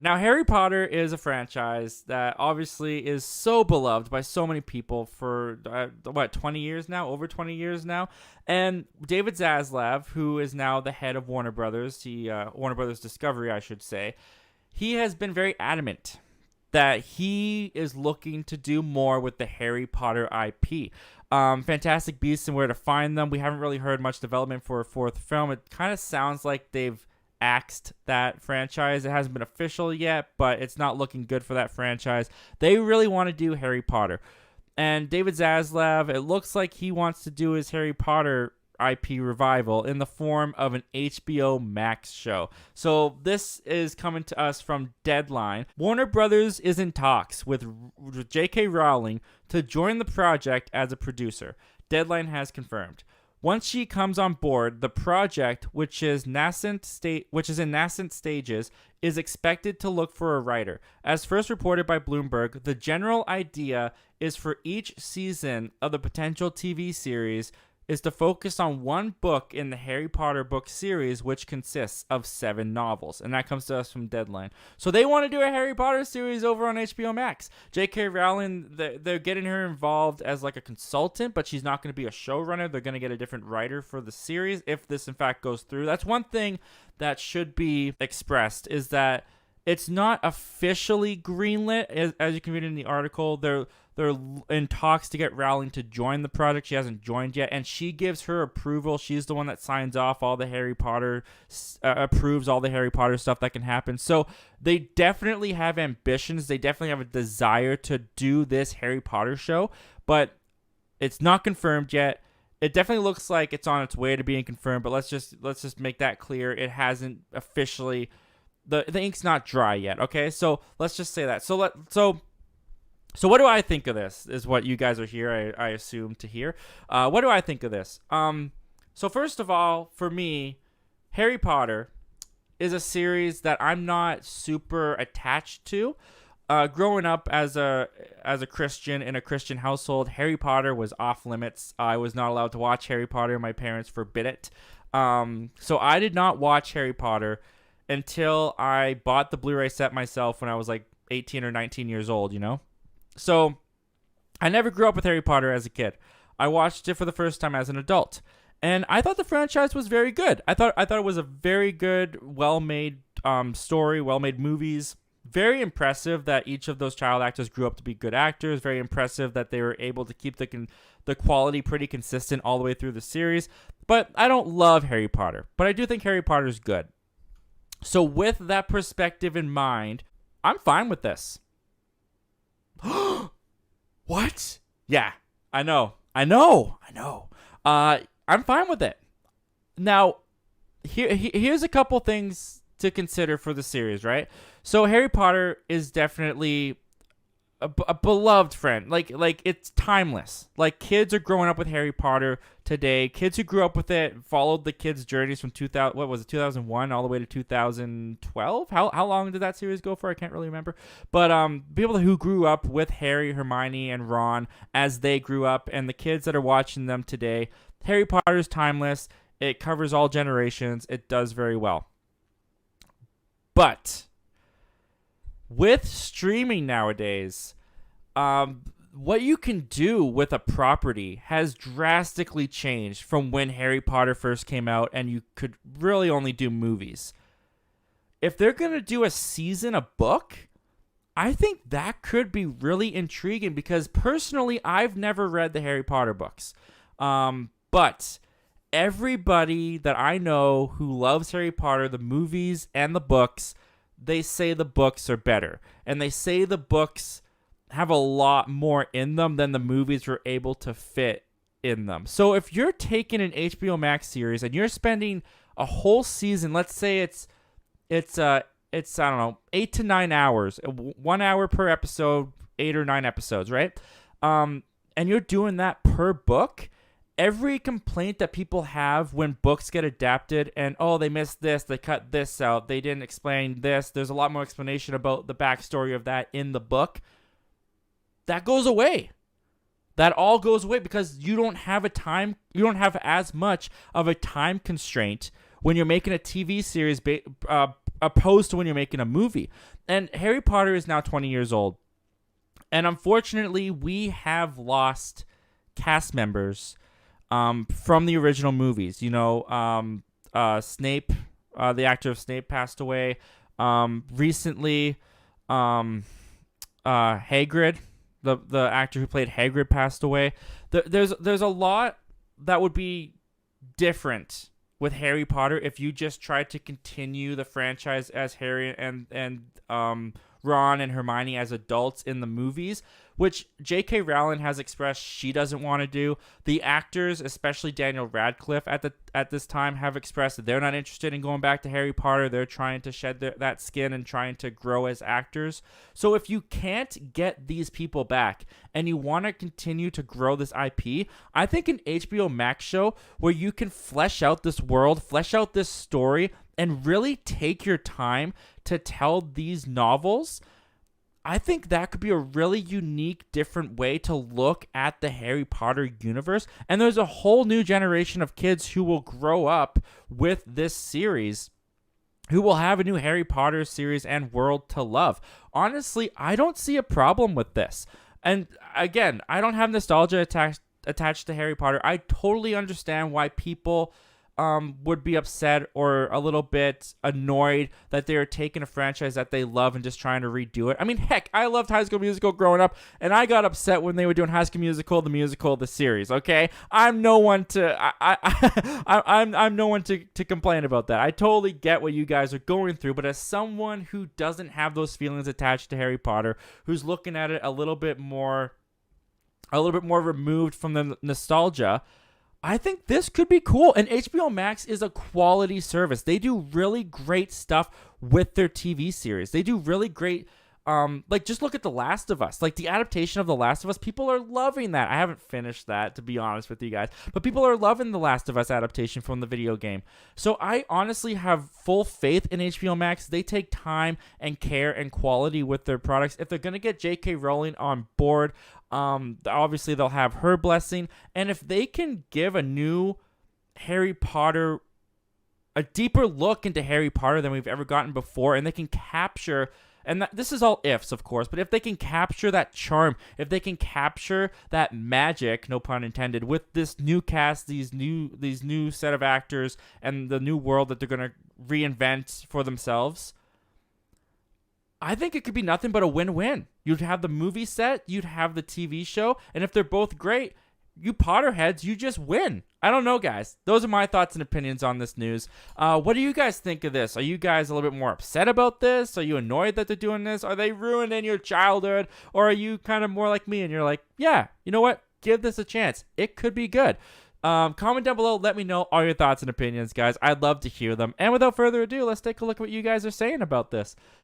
Now, Harry Potter is a franchise that obviously is so beloved by so many people for, 20 years now? Over 20 years now? And David Zaslav, who is now the head of Warner Brothers, Warner Brothers Discovery, I should say, he has been very adamant that he is looking to do more with the Harry Potter IP. Fantastic Beasts and Where to Find Them. We haven't really heard much development for a fourth film. It kind of sounds like they've axed that franchise. It hasn't been official yet, but it's not looking good for that franchise. They really want to do Harry Potter. And David Zaslav, it looks like he wants to do his Harry Potter IP revival in the form of an HBO Max show. So this is coming to us from Deadline. Warner Brothers is in talks with J.K. Rowling to join the project as a producer. Deadline has confirmed. Once she comes on board, the project, which is in nascent stages, is expected to look for a writer. As first reported by Bloomberg, the general idea is for each season of the potential TV series is to focus on one book in the Harry Potter book series, which consists of 7 novels. And that comes to us from Deadline. So they want to do a Harry Potter series over on HBO Max. J.K. Rowling, they're getting her involved as like a consultant, but she's not going to be a showrunner. They're going to get a different writer for the series if this in fact goes through. That's one thing that should be expressed, is that it's not officially greenlit, as you can read in the article. They're in talks to get Rowling to join the project. She hasn't joined yet, and she gives her approval. She's the one that signs off all the Harry Potter, approves all the Harry Potter stuff that can happen. So they definitely have ambitions. They definitely have a desire to do this Harry Potter show, but it's not confirmed yet. It definitely looks like it's on its way to being confirmed, but let's just make that clear. It hasn't officially. The ink's not dry yet, okay? So let's just say that. So what do I think of this is what you guys are here, I assume, to hear. What do I think of this? So first of all, for me, Harry Potter is a series that I'm not super attached to. Growing up as a Christian in a Christian household, Harry Potter was off limits. I was not allowed to watch Harry Potter. My parents forbid it. So I did not watch Harry Potter until I bought the Blu-ray set myself when I was like 18 or 19 years old, you know? So I never grew up with Harry Potter as a kid. I watched it for the first time as an adult. And I thought the franchise was very good. I thought it was a very good, well-made story, well-made movies. Very impressive that each of those child actors grew up to be good actors. Very impressive that they were able to keep the quality pretty consistent all the way through the series. But I don't love Harry Potter. But I do think Harry Potter is good. So with that perspective in mind, I'm fine with this. What? Yeah, I know. I'm fine with it. Now, here's a couple things to consider for the series, right? So Harry Potter is definitely a beloved friend. Like it's timeless. Like kids are growing up with Harry Potter today. Kids who grew up with it followed the kids' journeys from 2001 all the way to 2012. How long did that series go for? I can't really remember. But people who grew up with Harry, Hermione, and Ron as they grew up, and the kids that are watching them today, Harry Potter is timeless. It covers all generations. It does very well. But with streaming nowadays, what you can do with a property has drastically changed from when Harry Potter first came out and you could really only do movies. If they're going to do a season a book, I think that could be really intriguing because personally, I've never read the Harry Potter books. But everybody that I know who loves Harry Potter, the movies and the books, they say the books are better. And they say the books have a lot more in them than the movies were able to fit in them. So if you're taking an HBO Max series and you're spending a whole season, let's say it's I don't know, 8 to 9 hours, 1 hour per episode, 8 or 9 episodes, right? And you're doing that per book. Every complaint that people have when books get adapted and, oh, they missed this, they cut this out, they didn't explain this, there's a lot more explanation about the backstory of that in the book, that goes away. That all goes away because you don't have as much of a time constraint when you're making a TV series opposed to when you're making a movie. And Harry Potter is now 20 years old. And unfortunately, we have lost cast members from the original movies. Snape, the actor of Snape, passed away. Recently, Hagrid, the actor who played Hagrid, passed away. There's a lot that would be different with Harry Potter if you just tried to continue the franchise as Harry and Ron and Hermione as adults in the movies, which J.K. Rowling has expressed she doesn't want to do. The actors, especially Daniel Radcliffe at this time, have expressed that they're not interested in going back to Harry Potter. They're trying to shed that skin and trying to grow as actors. So if you can't get these people back and you want to continue to grow this IP, I think an HBO Max show where you can flesh out this world, flesh out this story, and really take your time to tell these novels, I think that could be a really unique, different way to look at the Harry Potter universe. And there's a whole new generation of kids who will grow up with this series, who will have a new Harry Potter series and world to love. Honestly, I don't see a problem with this. And again, I don't have nostalgia attached to Harry Potter. I totally understand why people would be upset or a little bit annoyed that they're taking a franchise that they love and just trying to redo it. I mean, heck, I loved High School Musical growing up, and I got upset when they were doing High School Musical, the series. Okay, I'm no one to I'm no one to complain about that. I totally get what you guys are going through, but as someone who doesn't have those feelings attached to Harry Potter, who's looking at it a little bit more removed from the nostalgia, I think this could be cool. And HBO Max is a quality service. They do really great stuff with their TV series. They do really great, just look at The Last of Us. Like, the adaptation of The Last of Us, people are loving that. I haven't finished that, to be honest with you guys, but people are loving The Last of Us adaptation from the video game. So I honestly have full faith in HBO Max. They take time and care and quality with their products. If they're going to get J.K. Rowling on board, obviously they'll have her blessing. And if they can give a new Harry Potter, a deeper look into Harry Potter than we've ever gotten before, and they can capture, and this is all ifs, of course, but if they can capture that charm, if they can capture that magic, no pun intended, with this new cast, these new set of actors, and the new world that they're going to reinvent for themselves, I think it could be nothing but a win-win. You'd have the movie set, you'd have the TV show, and if they're both great, you Potterheads, you just win. I don't know, guys. Those are my thoughts and opinions on this news. What do you guys think of this? Are you guys a little bit more upset about this? Are you annoyed that they're doing this? Are they ruining your childhood? Or are you kind of more like me and you're like, yeah, you know what? Give this a chance. It could be good. Comment down below. Let me know all your thoughts and opinions, guys. I'd love to hear them. And without further ado, let's take a look at what you guys are saying about this.